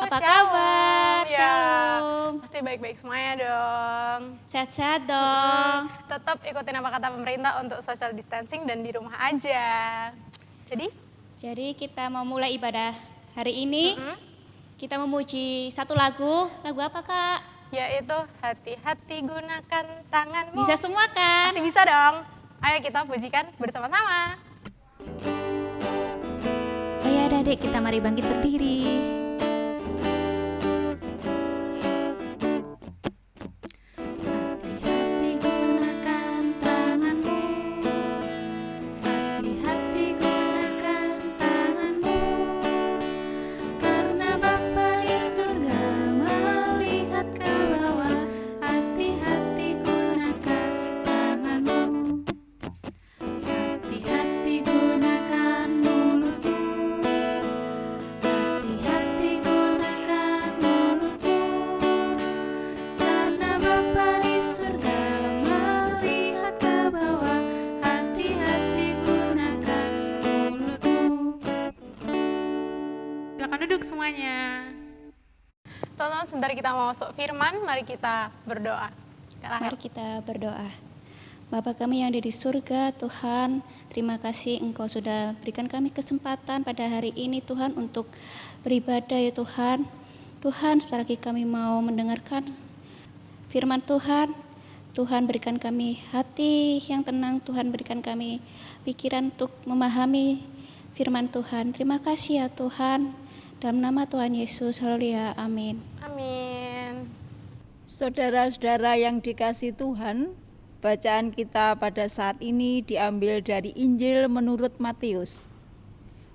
Apa kabar? Ya, Shalom. pasti baik-baik semuanya dong. Sehat-sehat dong. Tetap ikutin apa kata pemerintah untuk social distancing dan di rumah aja. Jadi kita mau mulai ibadah hari ini. Kita memuji satu lagu. Lagu apa, Kak? Yaitu hati-hati gunakan tanganmu. Bisa semua kan? Pasti bisa dong. Ayo kita pujikan bersama-sama. Ayo adik-adik, kita mari bangkit berdiri. Duduk semuanya. Teman-teman, sebentar kita mau masuk firman, mari kita berdoa. Mari kita berdoa. Bapa kami yang ada di surga, Tuhan, terima kasih Engkau sudah berikan kami kesempatan pada hari ini, Tuhan, untuk beribadah ya Tuhan. Tuhan, sebentar lagi kami mau mendengarkan firman Tuhan. Tuhan, berikan kami hati yang tenang, Tuhan, berikan kami pikiran untuk memahami firman Tuhan. Terima kasih ya Tuhan. Dalam nama Tuhan Yesus, haleluya, amin. Amin. Saudara-saudara yang dikasihi Tuhan, bacaan kita pada saat ini diambil dari Injil menurut Matius.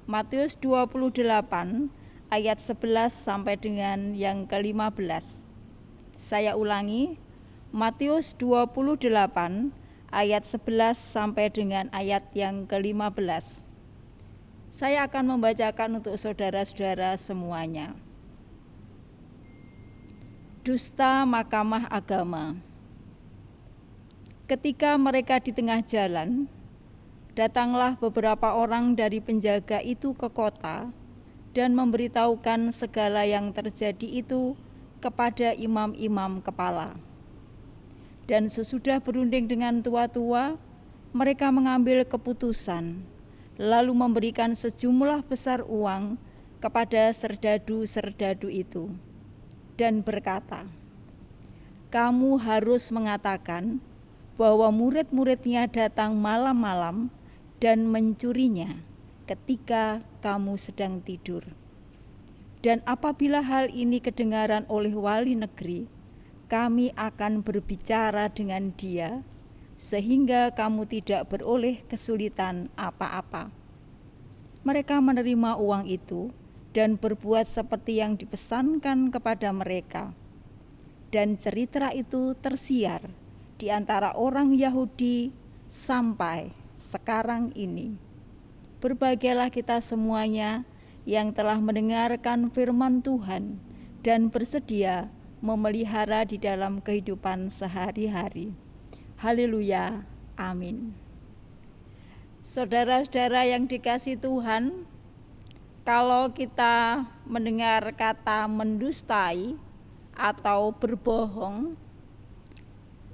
Matius 28 ayat 11 sampai dengan yang ke-15. Saya ulangi, Matius 28 ayat 11 sampai dengan ayat yang ke-15. Saya akan membacakan untuk saudara-saudara semuanya. Dusta Mahkamah Agama. Ketika mereka di tengah jalan, datanglah beberapa orang dari penjaga itu ke kota dan memberitahukan segala yang terjadi itu kepada imam-imam kepala. Dan sesudah berunding dengan tua-tua, mereka mengambil keputusan, lalu memberikan sejumlah besar uang kepada serdadu-serdadu itu, dan berkata, "Kamu harus mengatakan bahwa murid-muridnya datang malam-malam dan mencurinya ketika kamu sedang tidur. Dan apabila hal ini kedengaran oleh wali negeri, kami akan berbicara dengan dia, sehingga kamu tidak beroleh kesulitan apa-apa." Mereka menerima uang itu dan berbuat seperti yang dipesankan kepada mereka. Dan cerita itu tersiar di antara orang Yahudi sampai sekarang ini. Berbahagialah kita semuanya yang telah mendengarkan firman Tuhan dan bersedia memelihara di dalam kehidupan sehari-hari. Haleluya, amin. Saudara-saudara yang dikasihi Tuhan, kalau kita mendengar kata mendustai atau berbohong,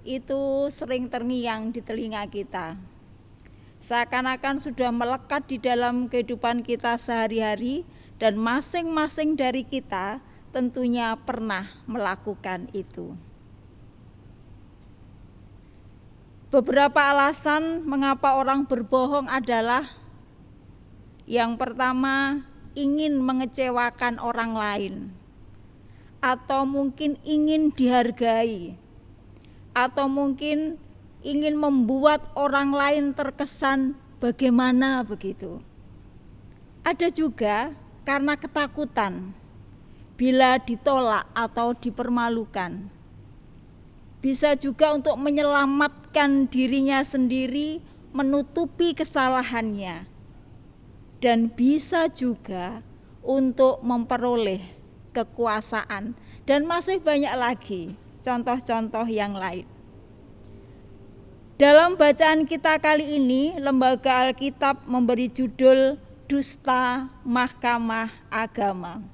itu sering terngiang di telinga kita. Seakan-akan sudah melekat di dalam kehidupan kita sehari-hari, dan masing-masing dari kita tentunya pernah melakukan itu. Beberapa alasan mengapa orang berbohong adalah: yang pertama, ingin mengecewakan orang lain, atau mungkin ingin dihargai, atau mungkin ingin membuat orang lain terkesan bagaimana begitu. Ada juga karena ketakutan bila ditolak atau dipermalukan. Bisa juga untuk menyelamatkan dirinya sendiri, menutupi kesalahannya. Dan bisa juga untuk memperoleh kekuasaan, dan masih banyak lagi contoh-contoh yang lain. Dalam bacaan kita kali ini, Lembaga Alkitab memberi judul Dusta Mahkamah Agama.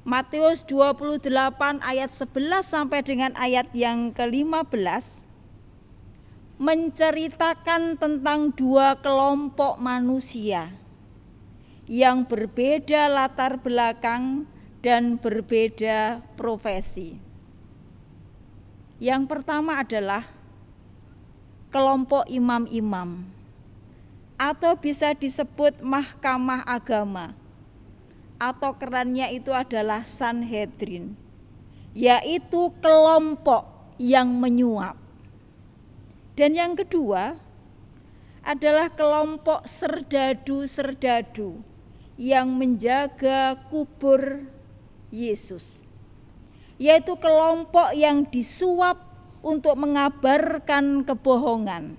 Matius 28 ayat 11 sampai dengan ayat yang ke-15 menceritakan tentang dua kelompok manusia yang berbeda latar belakang dan berbeda profesi. Yang pertama adalah kelompok imam-imam atau bisa disebut mahkamah agama, atau kerannya itu adalah Sanhedrin, yaitu kelompok yang menyuap. Dan yang kedua adalah kelompok serdadu-serdadu yang menjaga kubur Yesus, yaitu kelompok yang disuap untuk mengabarkan kebohongan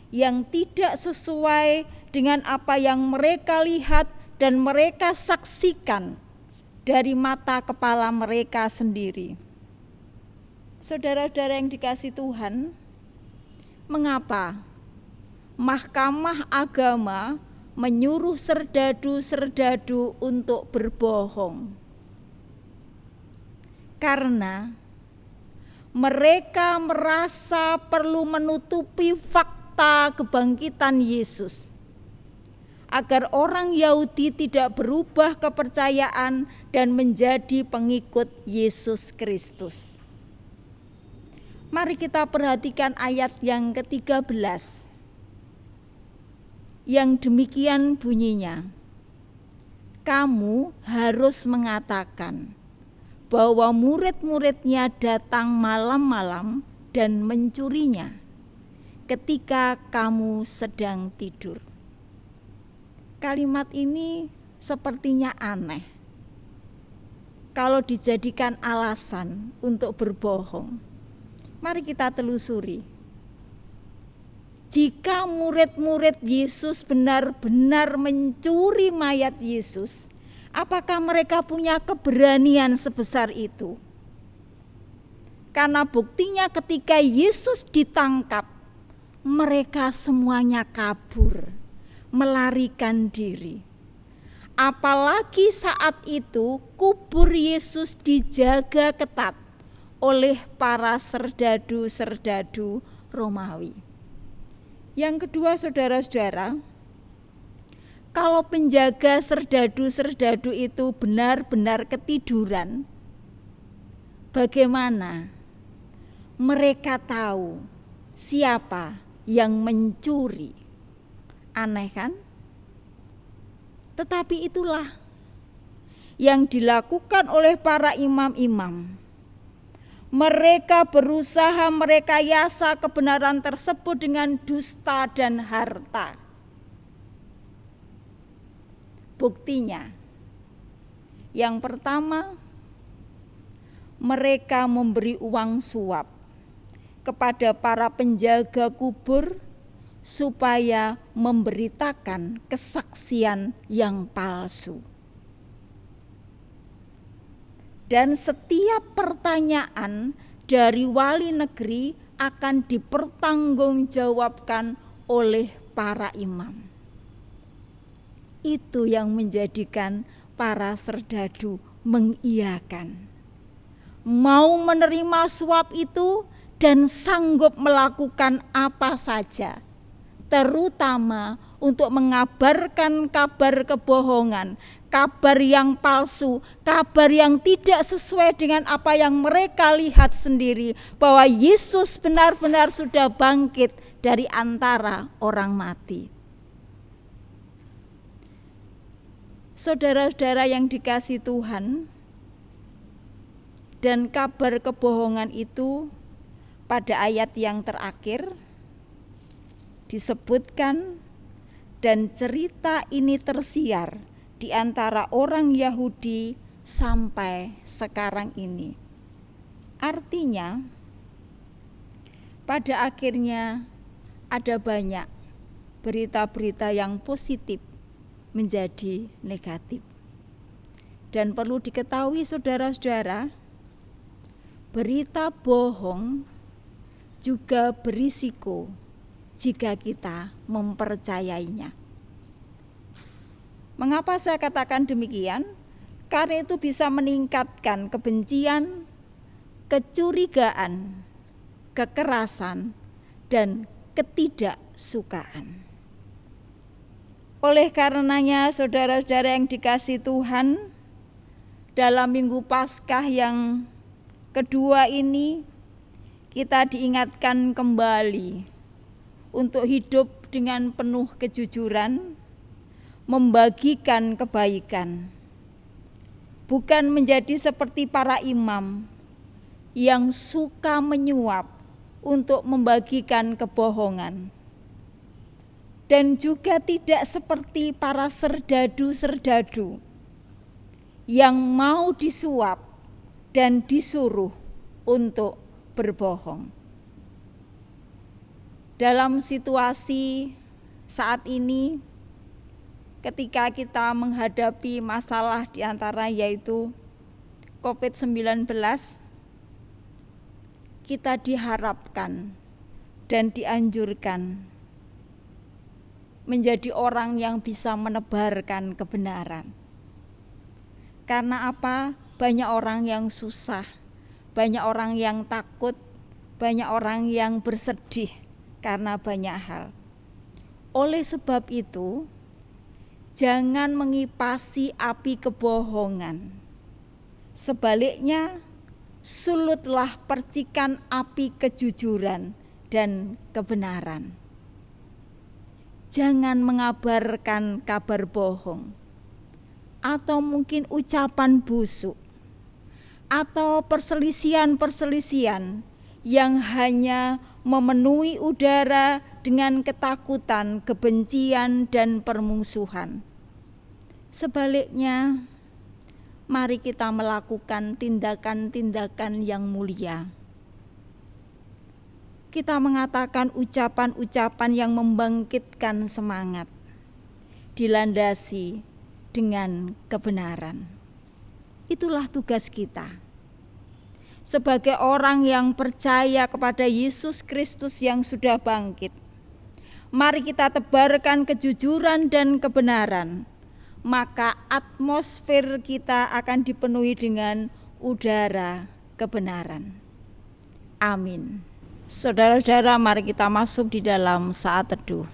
yang tidak sesuai dengan apa yang mereka lihat dan mereka saksikan dari mata kepala mereka sendiri. Saudara-saudara yang dikasihi Tuhan, mengapa mahkamah agama menyuruh serdadu-serdadu untuk berbohong? Karena mereka merasa perlu menutupi fakta kebangkitan Yesus, agar orang Yahudi tidak berubah kepercayaan dan menjadi pengikut Yesus Kristus. Mari kita perhatikan ayat yang ke-13. Yang demikian bunyinya, kamu harus mengatakan bahwa murid-muridnya datang malam-malam dan mencurinya ketika kamu sedang tidur. Kalimat ini sepertinya aneh kalau dijadikan alasan untuk berbohong. Mari kita telusuri. Jika murid-murid Yesus benar-benar mencuri mayat Yesus, apakah mereka punya keberanian sebesar itu? Karena buktinya ketika Yesus ditangkap, mereka semuanya kabur, melarikan diri. Apalagi saat itu kubur Yesus dijaga ketat oleh para serdadu-serdadu Romawi. Yang kedua, saudara-saudara, kalau penjaga serdadu-serdadu itu benar-benar ketiduran, bagaimana mereka tahu siapa yang mencuri? Aneh kan? Tetapi itulah yang dilakukan oleh para imam-imam. Mereka berusaha merekayasa kebenaran tersebut dengan dusta dan harta. Buktinya, yang pertama, mereka memberi uang suap kepada para penjaga kubur supaya memberitakan kesaksian yang palsu. Dan setiap pertanyaan dari wali negeri akan dipertanggungjawabkan oleh para imam. Itu yang menjadikan para serdadu mengiyakan, mau menerima suap itu dan sanggup melakukan apa saja, terutama untuk mengabarkan kabar kebohongan, kabar yang palsu, kabar yang tidak sesuai dengan apa yang mereka lihat sendiri, bahwa Yesus benar-benar sudah bangkit dari antara orang mati. Saudara-saudara yang dikasihi Tuhan, dan kabar kebohongan itu pada ayat yang terakhir disebutkan, dan cerita ini tersiar di antara orang Yahudi sampai sekarang ini. Artinya, pada akhirnya ada banyak berita-berita yang positif menjadi negatif. Dan perlu diketahui saudara-saudara, berita bohong juga berisiko jika kita mempercayainya. Mengapa saya katakan demikian? Karena itu bisa meningkatkan kebencian, kecurigaan, kekerasan, dan ketidaksukaan. Oleh karenanya, saudara-saudara yang dikasihi Tuhan, dalam Minggu Paskah yang kedua ini, kita diingatkan kembali untuk hidup dengan penuh kejujuran, membagikan kebaikan, bukan menjadi seperti para imam yang suka menyuap untuk membagikan kebohongan, dan juga tidak seperti para serdadu-serdadu yang mau disuap dan disuruh untuk berbohong. Dalam situasi saat ini, ketika kita menghadapi masalah di antara yaitu COVID-19, kita diharapkan dan dianjurkan menjadi orang yang bisa menebarkan kebenaran. Karena apa? Banyak orang yang susah, banyak orang yang takut, banyak orang yang bersedih karena banyak hal. Oleh sebab itu, jangan mengipasi api kebohongan. Sebaliknya, sulutlah percikan api kejujuran dan kebenaran. Jangan mengabarkan kabar bohong, atau mungkin ucapan busuk, atau perselisihan-perselisihan yang hanya memenuhi udara dengan ketakutan, kebencian, dan permusuhan. Sebaliknya, mari kita melakukan tindakan-tindakan yang mulia. Kita mengatakan ucapan-ucapan yang membangkitkan semangat, dilandasi dengan kebenaran. Itulah tugas kita. Sebagai orang yang percaya kepada Yesus Kristus yang sudah bangkit, mari kita tebarkan kejujuran dan kebenaran. Maka atmosfer kita akan dipenuhi dengan udara kebenaran. Amin. Saudara-saudara, mari kita masuk di dalam saat teduh.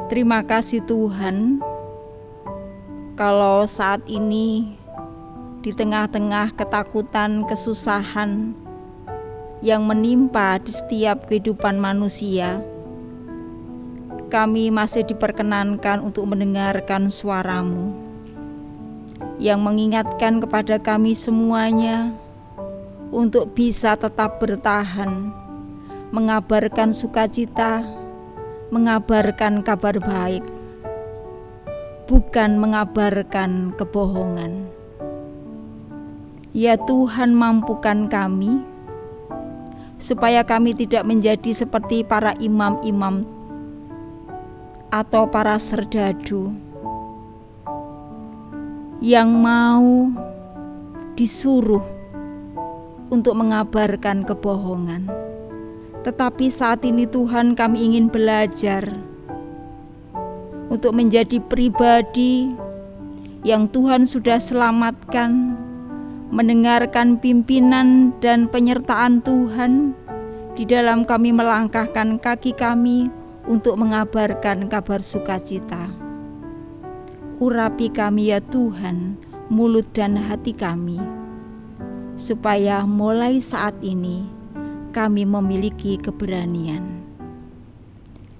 Terima kasih Tuhan, kalau saat ini di tengah-tengah ketakutan, kesusahan yang menimpa di setiap kehidupan manusia, kami masih diperkenankan untuk mendengarkan suara-Mu yang mengingatkan kepada kami semuanya untuk bisa tetap bertahan, mengabarkan sukacita, mengabarkan kabar baik, bukan mengabarkan kebohongan. Ya Tuhan, mampukan kami supaya kami tidak menjadi seperti para imam-imam atau para serdadu yang mau disuruh untuk mengabarkan kebohongan. Tetapi saat ini Tuhan, kami ingin belajar untuk menjadi pribadi yang Tuhan sudah selamatkan, mendengarkan pimpinan dan penyertaan Tuhan di dalam kami melangkahkan kaki kami untuk mengabarkan kabar sukacita. Urapi kami ya Tuhan, mulut dan hati kami, supaya mulai saat ini kami memiliki keberanian.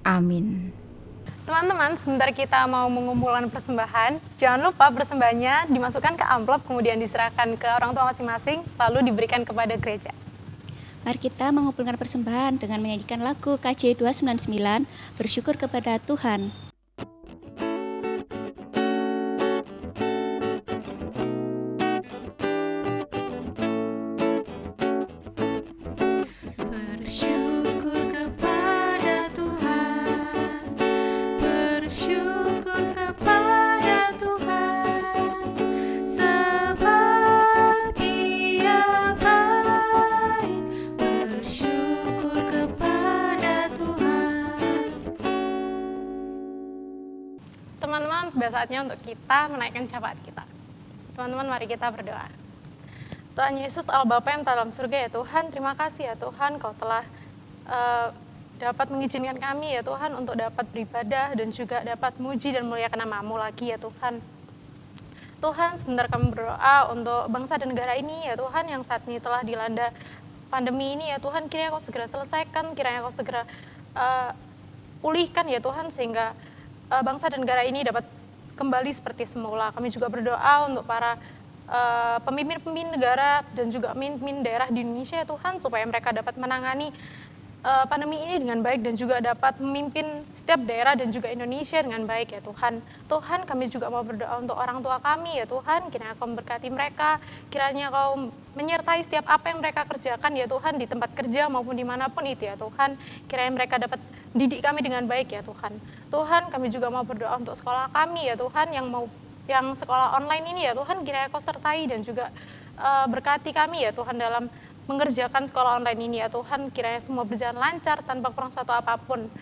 Amin. Teman-teman, sebentar kita mau mengumpulkan persembahan. Jangan lupa persembahnya dimasukkan ke amplop, kemudian diserahkan ke orang tua masing-masing, lalu diberikan kepada gereja. Mari kita mengumpulkan persembahan dengan menyanyikan lagu KJ 299, Bersyukur kepada Tuhan. Bersyukur kepada Tuhan, bersyukur kepada Tuhan, sebab Dia baik. Bersyukur kepada Tuhan. Teman-teman, saatnya untuk kita menaikkan syafaat kita. Teman-teman, mari kita berdoa. Tuhan Yesus, Allah Bapa yang dalam surga, ya Tuhan, terima kasih ya Tuhan, Kau telah dapat mengizinkan kami ya Tuhan untuk dapat beribadah dan juga dapat muji dan muliakan nama-Mu lagi ya Tuhan. Tuhan, sebentar kami berdoa untuk bangsa dan negara ini ya Tuhan, yang saat ini telah dilanda pandemi ini ya Tuhan, kiranya Kau segera selesaikan, kiranya Kau segera pulihkan ya Tuhan, sehingga bangsa dan negara ini dapat kembali seperti semula. Kami juga berdoa untuk para pemimpin-pemimpin negara dan juga pemimpin daerah di Indonesia ya Tuhan, supaya mereka dapat menangani pandemi ini dengan baik dan juga dapat memimpin setiap daerah dan juga Indonesia dengan baik ya Tuhan. Tuhan, kami juga mau berdoa untuk orang tua kami ya Tuhan, kiranya Kau memberkati mereka, kiranya Kau menyertai setiap apa yang mereka kerjakan ya Tuhan, di tempat kerja maupun dimanapun itu ya Tuhan, kiranya mereka dapat didik kami dengan baik ya Tuhan. Tuhan, kami juga mau berdoa untuk sekolah kami ya Tuhan, yang sekolah online ini ya Tuhan, kiranya Kau sertai dan juga berkati kami ya Tuhan dalam mengerjakan sekolah online ini ya Tuhan, kiranya semua berjalan lancar tanpa kurang suatu apapun.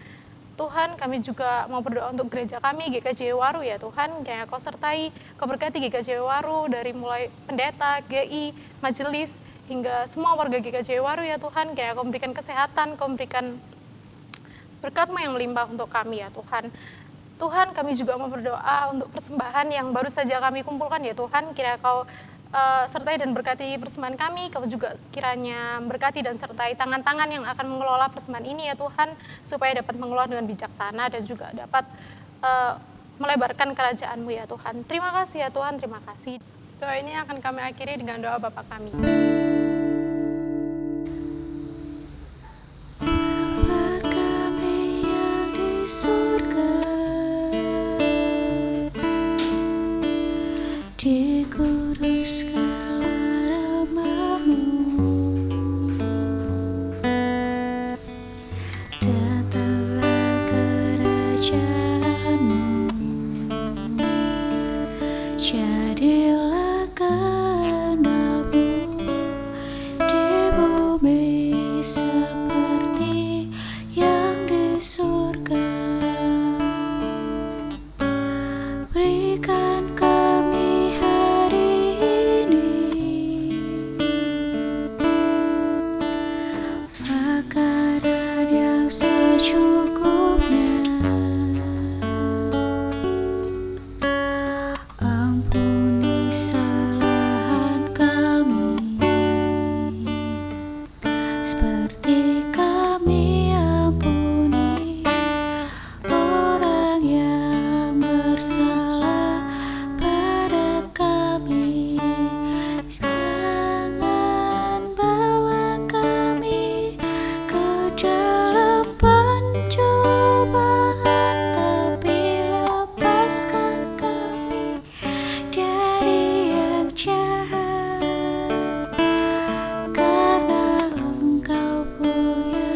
Tuhan, kami juga mau berdoa untuk gereja kami, GKJ Waru ya Tuhan, kiranya Kau sertai, Kau berkati GKJ Waru, dari mulai pendeta, GI, majelis, hingga semua warga GKJ Waru ya Tuhan, kiranya Kau memberikan kesehatan, Kau memberikan berkat-Mu yang melimpah untuk kami ya Tuhan. Tuhan, kami juga mau berdoa untuk persembahan yang baru saja kami kumpulkan ya Tuhan, kiranya Kau sertai dan berkati persembahan kami. Kau juga kiranya berkati dan sertai tangan-tangan yang akan mengelola persembahan ini ya Tuhan, supaya dapat mengelola dengan bijaksana dan juga dapat melebarkan kerajaan-Mu ya Tuhan. Terima kasih ya Tuhan, terima kasih. Doa ini akan kami akhiri dengan doa Bapa kami. Bapa kami yang di surga, dikuduskanlah nama-Mu, datanglah kerajaan-Mu, jadilah kehendak-Mu di bumi seperti yang di surga. Berikan kami hari ini makanan yang secukupnya. Ampuni kesalahan kami, seperti kami ampuni orang yang bersalah pada kami. Jangan bawa kami ke dalam pencobaan, tapi lepaskan kami dari yang jahat, karena Engkau punya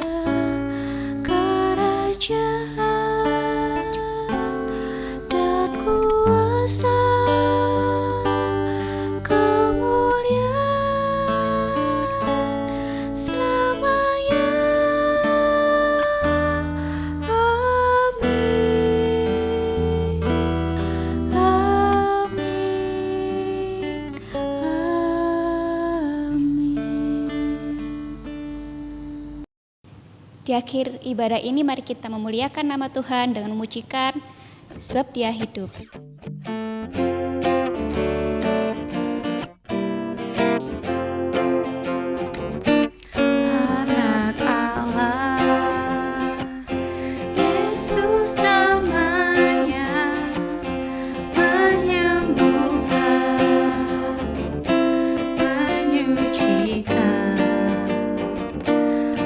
kerajaan dan kuasa, kemuliaan selamanya. Amin. Amin. Amin. Di akhir ibadah ini mari kita memuliakan nama Tuhan dengan memujikan sebab Dia hidup. Anak Allah, Yesus namanya, menyembuhkan, menyucikan,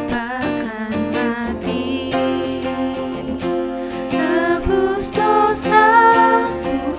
bahkan mati, tebus dosaku.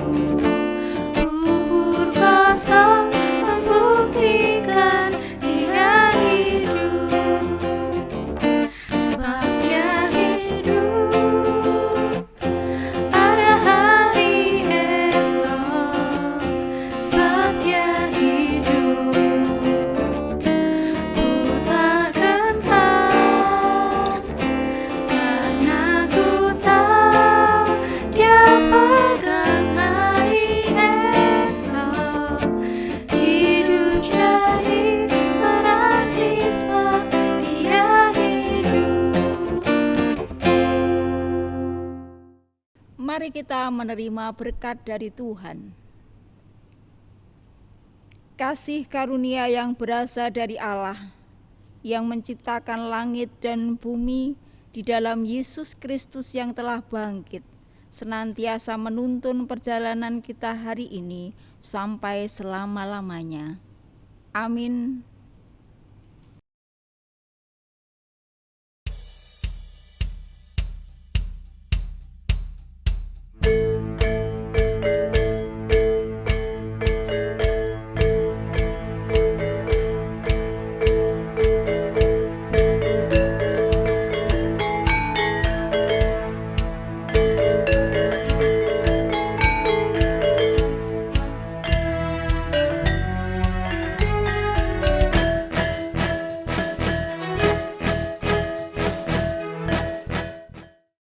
Mari kita menerima berkat dari Tuhan. Kasih karunia yang berasal dari Allah, yang menciptakan langit dan bumi di dalam Yesus Kristus yang telah bangkit, senantiasa menuntun perjalanan kita hari ini sampai selama-lamanya. Amin.